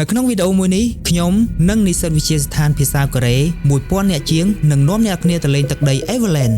នៅក្នុងវីដេអូមួយនេះខ្ញុំនិងនិស្សិតវិទ្យាស្ថានភាសាកូរ៉េ1000នាក់ជាងនឹងនាំអ្នកគ្នាទៅលេងទឹកដី Everland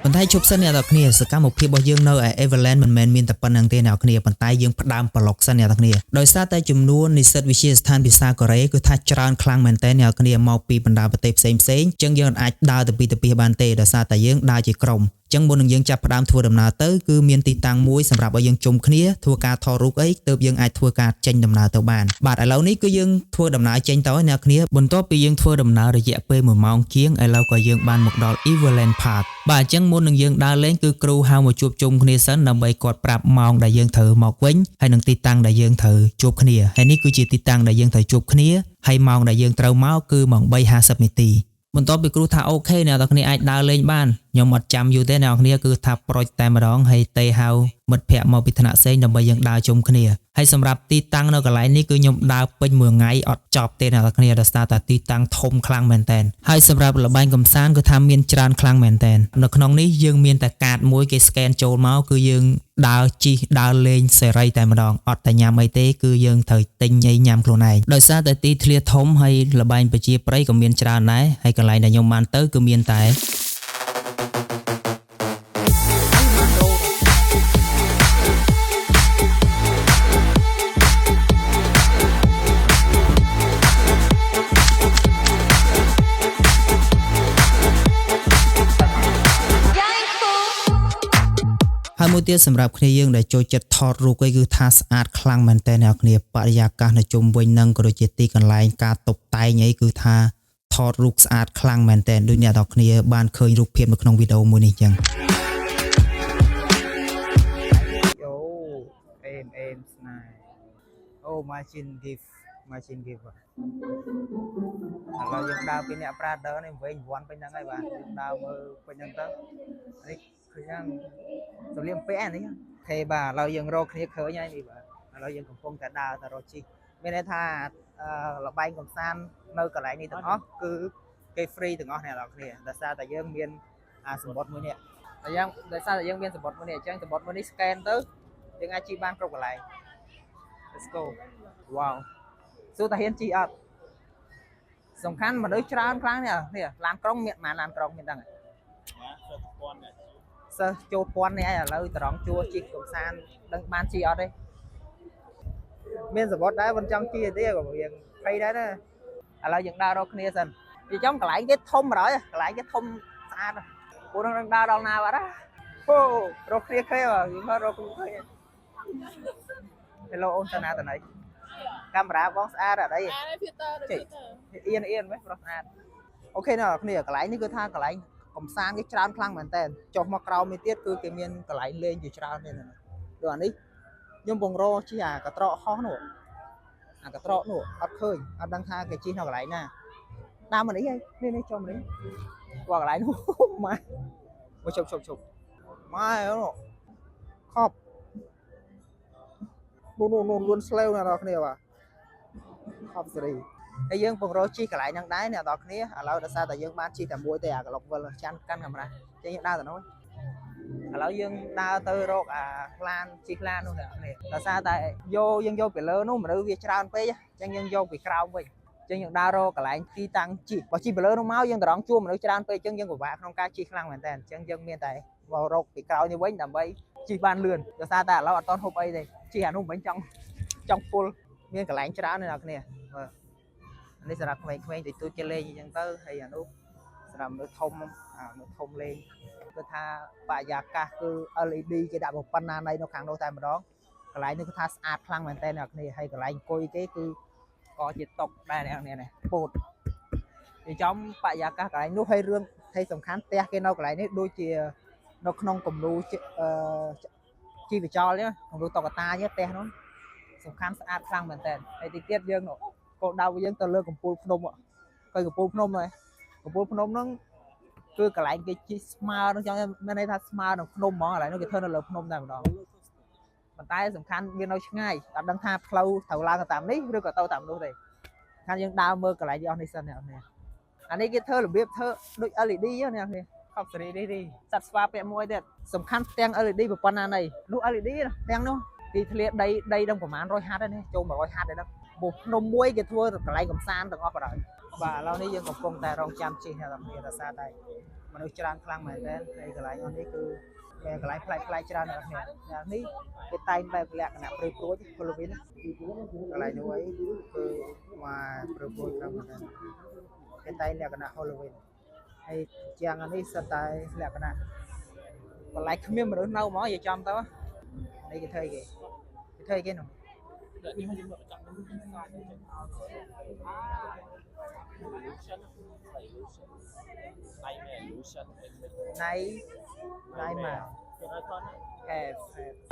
ប៉ុន្តែជប់សិនអ្នកនរគ្នាសកម្មភាពរបស់យើងនៅឯ Everland មិនមែនមានតែប៉ុណ្្នឹងទេអ្នកនរគ្នាប៉ុន្តែយើងផ្ដើមប្លុកសិនអ្នកនរគ្នាដោយសារតែចំនួននិស្សិតវិទ្យាស្ថានភាសាកូរ៉េគឺថាច្រើនខ្លាំងមែនតើអ្នកនរគ្នាមកពីបណ្ដាប្រទេសផ្សេងៗអញ្ចឹងយើងអាចដើរទៅពីទៅពីបានទេដោយសារតែយើងដើរជាក្រុមអញ្ចឹងមុននឹងយើងចាប់ផ្ដើមធ្វើដំណើរទៅគឺមានទីតាំងមួយសម្រាប់ឲ្យយើងជុំគ្នាធ្វើការថតរូបអីទើបយើងអាចធ្វើការចេញដំណើរទៅបានបាទឥឡូវនេះគឺយើងធ្វើដំណើរចេញទៅអ្នកគ្នាបន្ទាប់ពីយើងធ្វើដំណើររយៈពេល1ម៉ោងជាងឥឡូវក៏យើងបានមកដល់ Everland Park បាទអញ្ចឹងមុននឹងយើងដើរលេងគឺគ្រូហៅមកជួបជុំគ្នាសិនដើម្បីគាត់ប្រាប់ម៉ោងដែលយើងត្រូវមកវិញហើយនឹងទីតាំងដែលយើងត្រូវជួបគ្នាហើយនេះគឺជាទីតាំងដែលយើងត្រូវជួបគ្នាហើយម៉ោងដែលយើងត្រូវមកគឺម៉ោង 3:50 នាទីបន្ទាប់ពីគ្រូថាអូខេអ្នកនរគ្នាអាចដើរលេងបានខ្ញុំអត់ចាំយូរទេអ្នកនរគ្នាគឺថាប្រូចតែម្ដងហើយទេហៅមិត្តភ័ក្តិមកពីថ្នាក់ផ្សេងដើម្បីយើងដើរជុំគ្នាហើយសម្រាប់ទីតាំងនៅកន្លែងនេះគឺខ្ញុំដើរពេញមួយថ្ងៃអត់ចប់ទេអ្នកនរគ្នាដោយសារតែទីតាំងធំខ្លាំងមែនតើហើយសម្រាប់ល្បែងកម្សាន្តគឺថាមានច្រើនខ្លាំងមែនតើនៅក្នុងនេះយើងមានតែកាតមួយគេ scan ចូលមកគឺយើងដើរជិះដើរលេងសេរីតែម្ដងអត់តែញ៉ាំអីទេគឺយើងត្រូវទិញអីញ៉ាំខ្លួនឯងដោយសារតែទីធ្លាធំហើយល្បែងប្រជាប្រិយក៏មានច្រើនដែរហើយកន្លែងដែលខ្ញុំបានទៅគឺមានតែហើយមួយទៀតសម្រាប់គ្នាយើងដែលចូលចិត្តថតរូបគឺថាស្អាតខ្លាំងមែនតើអ្នកគ្នាបរិយាកាសនៅជុំវិញនឹងក៏ដូចជាទីកន្លែងការតុបតែងអីគឺថាថតរូបស្អាតខ្លាំងមែនតើដូចអ្នកនរគ្នាបានឃើញរូបភាពនៅក្នុងវីដេអូមួយនេះចឹងអូអេមស្នេហ៍អូ machine give ឥឡូវយើងដើរពីអ្នកប្រាដឺនេះវិញវាន់ពេញហ្នឹងហើយបាទយើងដើរមើលពេញហ្នឹងទៅនេះឃើញហ្នឹងសម្លៀកបំពាក់នេះអូខេបាទឥឡូវយើងរកគ្នាឃើញហើយនេះបាទឥឡូវយើងកំពុងតែដើរទៅរកជីមានន័យថាល្បែងកំសាន្តនៅកន្លែងនេះទាំងអស់គឺគេ free ទាំងអស់អ្នកនរគ្នាដោយសារតែយើងមានសម្បត្តិមួយនេះដោយសារតែយើងមានសម្បត្តិមួយនេះអញ្ចឹងសម្បត្តិមួយនេះ scan ទៅយើងអាចជីបានគ្រប់កន្លែង Let's go wow សួរតាហ៊ានជីអត់សំខាន់មនុស្សច្រើនខ្លាំងនេះឡានក្រុងមានប៉ុន្មានឡានក្រុងមានដឹងសិស្សចូល1000នេះឥឡូវត្រង់ជួជីកំសាន្តដឹងបានជីអត់ទេមានសវត្តដែរមិនចង់ជីទេក៏វាភ័យដែរណាឥឡូវយើងដើររកគ្នាសិនពីចំកន្លែងគេធំ100កន្លែងគេធំស្អាតពូនឹងដើរដល់ណាបាត់ណាអូរកគ្នាឃើញយើងមករកគ្នាឃើញ Hello អូនតាណាតាណៃកាមេរ៉ាបងស្អាតអត់អីអៀនមែនប្រុសស្អាតអូខេអ្នកគ្នាកន្លែងនេះគឺថាកន្លែងកំសាន្តគេច្រើនខ្លាំងមែនតើចុះមកក្រោមនេះទៀតគឺគេមានកន្លែងលេងជាច្រើនទេដូចអានេះខ្ញុំបងរជិះអាកត្រកហោះនោះអាកត្រកនោះអត់ឃើញអត់ដឹងថាគេជិះនៅកន្លែងណាដើមមកនេះឯងនេះចុះមកនេះគាត់កន្លែងនោះម៉ែមកជប់ម៉ែនោះខប់នោះលួនស្លេវអ្នកនរគ្នាបាទខប់សេរីហើយយើងបង្រោជីកន្លែងហ្នឹងដែរអ្នកនរគ្នាឥឡូវដោយសារតែយើងបានជីតែមួយទេអាក្លុកវិលចាំកាន់កាមេរ៉ាចេញយើងដើរទៅនោះឥឡូវយើងដើរទៅរកអាឡានជីកឡាននោះអ្នកនរគ្នាដោយសារតែយើងយកពីលើនោះមនុស្សវាច្រើនពេកអញ្ចឹងយើងយកពីក្រោមវិញអញ្ចឹងយើងដើររកកន្លែងទីតាំងជីកបើជីពីលើនោះមកយើងត្រង់ជួមនុស្សច្រើនពេកអញ្ចឹងយើងពិបាកក្នុងការជីកខ្លាំងមែនតើអញ្ចឹងយើងមានតែមករកពីក្រោយនេះវិញដើម្បីជីកបានលឿនដោយសារតែឥឡូវអត់តន់ហូបអីទេជីអានោះមិនចង់ពុលមានកន្លែងច្រើនអ្នកនរគ្នានេះសម្រាប់ក្មេងៗទូចគេលេងអញ្ចឹងទៅហើយអានោះសម្រាប់មនុស្សធំលេងគឺថាបរិយាកាសគឺ LED គេដាក់ប៉ុណ្ណាណៃនៅខាងនោះតែម្ដងកន្លែងនេះគឺថាស្អាតខ្លាំងមែនតើអ្នកគ្នាហើយកន្លែងអង្គុយគេគឺក៏ជាតុកដែរអ្នកគ្នានេះពោតពីចំបរិយាកាសកន្លែងនោះហើយរឿងហើយសំខាន់ផ្ទះគេនៅកន្លែងនេះដូចជានៅក្នុងគំនូជីវចលនេះគំនូតុក្កតានេះផ្ទះនោះសំខាន់ស្អាតខ្លាំងមែនតើហើយទីទៀតយើងនោះគោលដៅយើងទៅលើកំពូលភ្នំទៅកំពូលភ្នំហើយកំពូលភ្នំហ្នឹងគឺកន្លែងគេជីស្មើនឹងចង់មានន័យថាស្មើនឹងភ្នំហ្មងកន្លែងនោះគេធ្វើនៅលើភ្នំតែម្ដងប៉ុន្តែសំខាន់វានៅឆ្ងាយអត់ដឹងថាផ្លូវត្រូវឡើងតាមនេះឬក៏ទៅតាមនោះទេខាងយើងដើរមើលកន្លែងនេះអស់នេះសិនអ្នកនរ anh ấy cái thơ là biết thơដូច LED á nè thì khóc sợi đi sạch spa bẹ môi đấy sầm khăn tiếng LED của con này lúc LED tiếng nó thì liệt đây đông của màn rồi hát đấy châu mà rồi hát đấy đó một nông muối cái thua rồi lại cầm san được ngọc vào đời và lâu nay dân còn công tài rong chăm chỉ theo làm việc là xa đây mà nó tràn khăn mày đấy đây cái lại nó đi cứ cái lại play tràn được nè ní cái tay bay lẹ cái nào pre pro chứ không biết cái lại nó ấy cứ mà pre pro không cái tay lẹ cái nào Halloween hay chàng anh ấy style lẹ cái nào còn lại không biết mà đứa nâu mó gì trong tao đây cái thời cái nào này này mà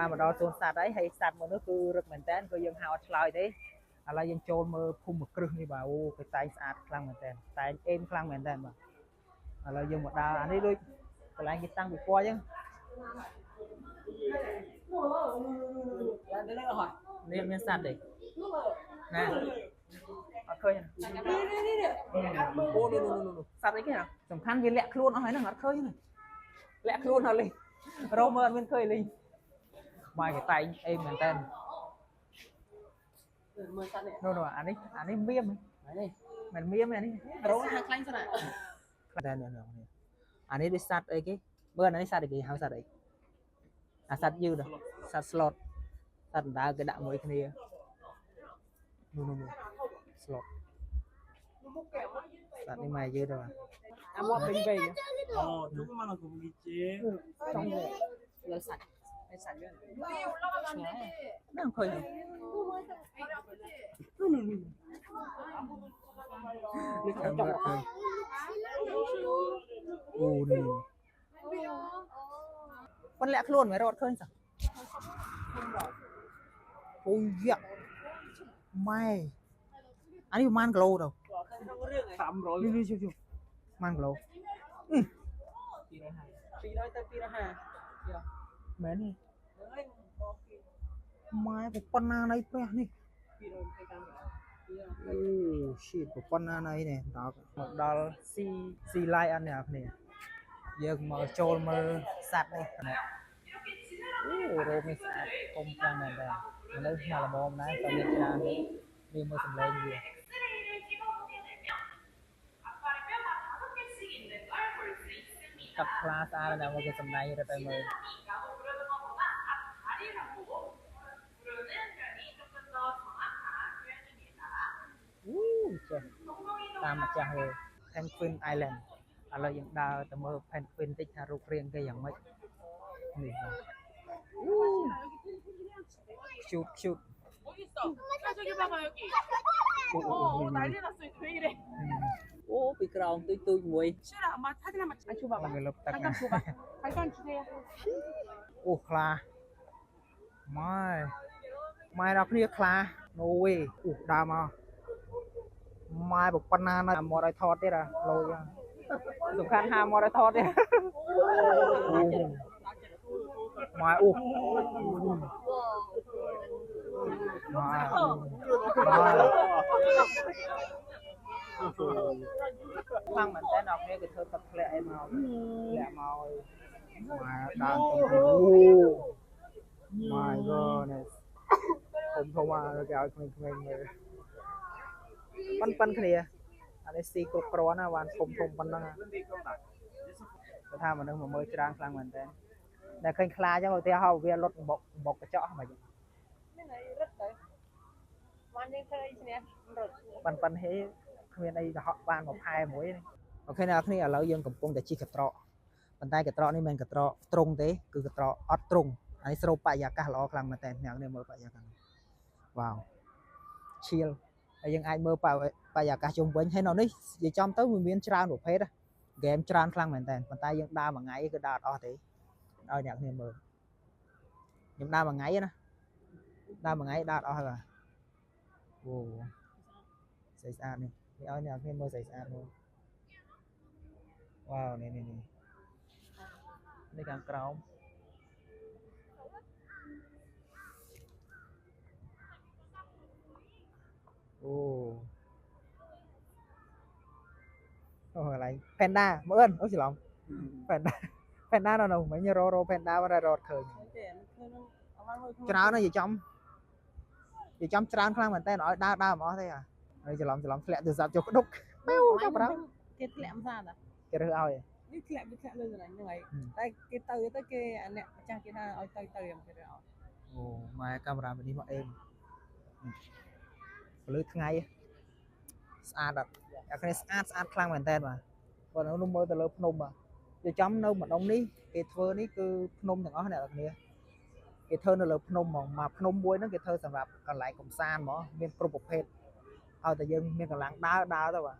mà đó tôn sạt đấy hay sạt mà nó cứ rất mạnh tán có dân hào lại thế là dân trôn mơ phun một cรึ่ng như bảo cái tay sạt khăn mạnh tán tay em khăn mạnh tán mà là dân một đào anh ấy đôi cái lại cái tăng bị qua chứ nên nhân sạt đấy nè khơi sạt đấy cái nào sầm khăn viên lẹ luôn nó hỏi nó ngọt khơi này lẹ luôn nó lên rau mơ bên khơi lên mai cái tay em mình tên nó anh ấy miêm mình miêm này rau hàng canh sao này tên này anh ấy đi sát ấy cái bữa anh ấy sát được cái hao sát đấy sát dư rồi sát slot sát đá cái đạo mới kia slot sát đi mày dư rồi ăn mua bình về 조그만한 거북이지. trong về giờ sạch nó không khơi con lẹ luôn mày rọt khơi sao ôi dạ mày anh đi man glow đâu Tạm rồi. đi man glow mến đi mai của con na này pe này shit của con na này nè đó một đal si lai ăn nè giờ mà trôn mà sạt này rồi mình không trang này đây mà lấy mà là bom này tao lên ra đi mới sầm lên gì tập class ra là một cái sầm này rồi tại mày tam mặt trăng rồi Penguin Island là những đào tầm mơ Penguin tích là rục riêng cái dạng mấy shoot 오 비크라운 뚜이 뭐이 싫어 엄마 사진 한번 잘 줘봐봐 잠깐 줘봐 잠깐 주세요 오 클라 mai đọc kia khla no way đà mà mai một pan na mò đai thọt đấy là lôi dùng khăn hà mò đai thọt đấy mai khăn mình té nọc kia cái thơ tập lẹ màu mà đang my goodness ผมโทรมาแล้วแกเอาเพลงเลยปั้นเคลียร์อันนี้ซีกรบกรอนะวันผมปั้นนั่งจะทำมันนึงมาเมื่อจางกลางเหมือนกันแต่เคยคลาจังเลยที่เขาเวียรถบอกกระเจาะมาอยู่ปั้นให้เคลียร์ในเหาะบ้านของไทยหมวยโอเคนะนี่เรายังกับปงแต่ชีกระเตาะปันใต้กระเตาะนี่มันกระเตาะตรงเต้คือกระเตาะอัดตรงอันนี้สรุปไปอยากกะล้อกลางมาแต่แนวเนี่ยมือไปอยากกันว้าวชิลยังไอมือไปอยากกะจงเว้นให้นอนนี่อย่าจอมtới mình miếng tràn một hết á game tràn khăn màแต่ปันใต้ยังđa mà ngáy cái đa đó thì đôi nhạcเนี่ยมือยังđa mà ngáyนะđa mà ngáy đa đó rồi wowใส่สะอาดนี่เอาnhạcเนี่ยมือใส่สะอาดluôn wow này càng cào Ôi lại Panda mơ ơn ôi chỉ lòng Panda Panda nào đâu mấy như ro Panda và rọt khởi cho nó gì trong tràn khang mình tay nói đa mỏ thế à đây chỉ lòng lẹ từ dạp cho cái đúc mèo trong đó cái lẹm ra nè cái rửa ao vậy cái lẹm lên này như vậy đây cái tơi tới cái anh nè trang cái nào ở tơi em cái đó ồ mà camera mình đi mọi em lưới ngay xa đặt cái này xa khang mình tên mà còn nó mới từ lớp nôm mà giờ chấm đâu mà đông ní cái thơ ní cứ nôm thằng ó này là kia cái thơ nó là nôm mà nôm buổi nó cái thơ sản phẩm còn lại cũng san mà miền pro bộc hết ở tại dân miền còn láng đá thôi mà